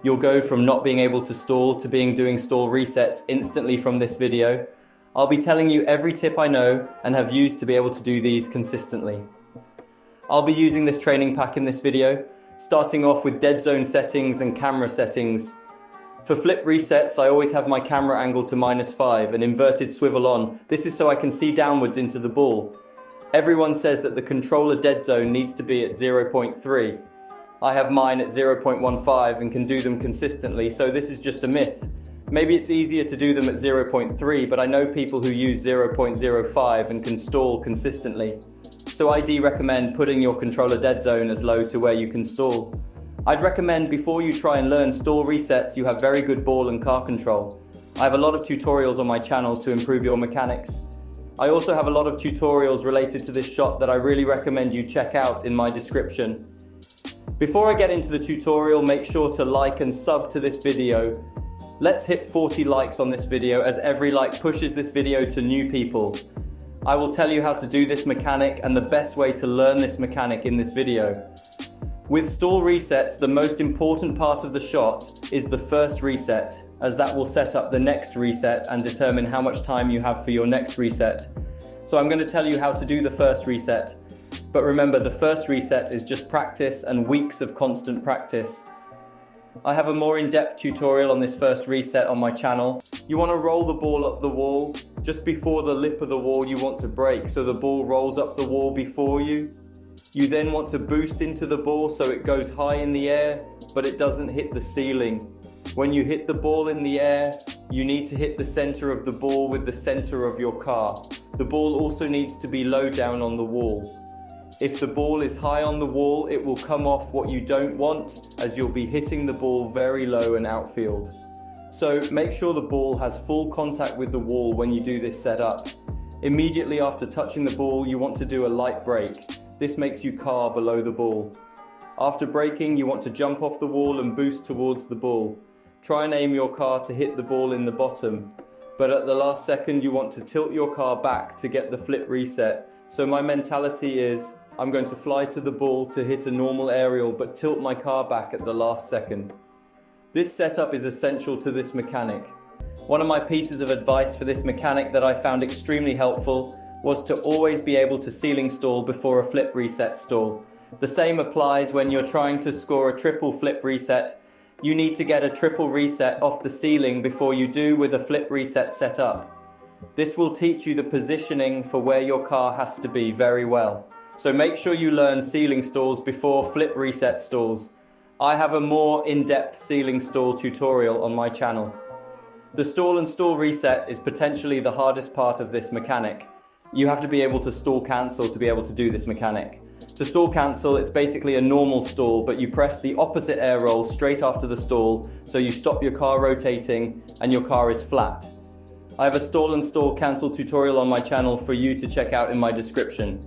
You'll go from not being able to stall to doing stall resets instantly from this video. I'll be telling you every tip I know and have used to be able to do these consistently. I'll be using this training pack in this video, starting off with Deadzone Settings and camera settings. For flip resets, I always have my camera angle to -5 and inverted swivel on. This is so I can see downwards into the ball. Everyone says that the controller dead zone needs to be at 0.3. I have mine at 0.15 and can do them consistently, so this is just a myth. Maybe it's easier to do them at 0.3, but I know people who use 0.05 and can stall consistently. So I do recommend putting your controller dead zone as low to where you can stall. I'd recommend before you try and learn stall resets, you have very good ball and car control. I have a lot of tutorials on my channel to improve your mechanics. I also have a lot of tutorials related to this shot that I really recommend you check out in my description. Before I get into the tutorial, make sure to like and sub to this video. Let's hit 40 likes on this video, as every like pushes this video to new people. I will tell you how to do this mechanic and the best way to learn this mechanic in this video. With stall resets, the most important part of the shot is the first reset, as that will set up the next reset and determine how much time you have for your next reset. So I'm going to tell you how to do the first reset. But remember, the first reset is just practice and weeks of constant practice. I have a more in-depth tutorial on this first reset on my channel. You want to roll the ball up the wall. Just before the lip of the wall you want to break, so the ball rolls up the wall before you. You then want to boost into the ball so it goes high in the air, but it doesn't hit the ceiling. When you hit the ball in the air, you need to hit the center of the ball with the center of your car. The ball also needs to be low down on the wall. If the ball is high on the wall, it will come off, what you don't want, as you'll be hitting the ball very low and outfield. So make sure the ball has full contact with the wall when you do this setup. Immediately after touching the ball, you want to do a light break. This makes you car below the ball. After breaking, you want to jump off the wall and boost towards the ball. Try and aim your car to hit the ball in the bottom, but at the last second you want to tilt your car back to get the flip reset. So my mentality is, I'm going to fly to the ball to hit a normal aerial but tilt my car back at the last second. This setup is essential to this mechanic. One of my pieces of advice for this mechanic that I found extremely helpful was to always be able to ceiling stall before a flip reset stall. The same applies when you're trying to score a triple flip reset. You need to get a triple reset off the ceiling before you do with a flip reset setup. This will teach you the positioning for where your car has to be very well. So make sure you learn ceiling stalls before flip reset stalls. I have a more in-depth ceiling stall tutorial on my channel. The stall and stall reset is potentially the hardest part of this mechanic. You have to be able to stall cancel to be able to do this mechanic. To stall cancel, it's basically a normal stall, but you press the opposite air roll straight after the stall, so you stop your car rotating and your car is flat. I have a stall and stall cancel tutorial on my channel for you to check out in my description.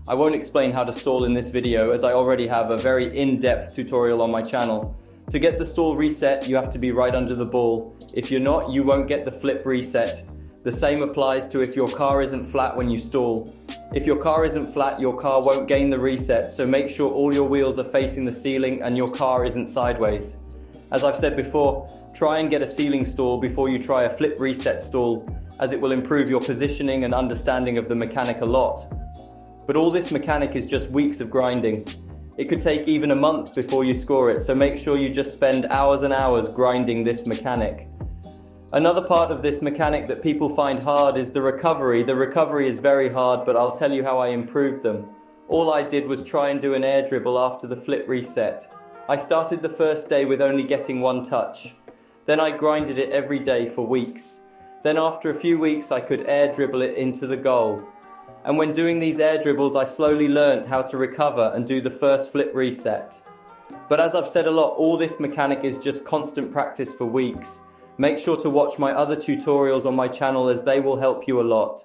I won't explain how to stall in this video, as I already have a very in-depth tutorial on my channel. To get the stall reset, you have to be right under the ball. If you're not, you won't get the flip reset. The same applies to if your car isn't flat when you stall. If your car isn't flat, your car won't gain the reset, so make sure all your wheels are facing the ceiling and your car isn't sideways. As I've said before, try and get a ceiling stall before you try a flip reset stall, as it will improve your positioning and understanding of the mechanic a lot. But all this mechanic is just weeks of grinding. It could take even a month before you score it, so make sure you just spend hours and hours grinding this mechanic. Another part of this mechanic that people find hard is the recovery. The recovery is very hard, but I'll tell you how I improved them. All I did was try and do an air dribble after the flip reset. I started the first day with only getting one touch. Then I grinded it every day for weeks. Then after a few weeks I could air dribble it into the goal. And when doing these air dribbles, I slowly learnt how to recover and do the first flip reset. But as I've said a lot, all this mechanic is just constant practice for weeks. Make sure to watch my other tutorials on my channel, as they will help you a lot.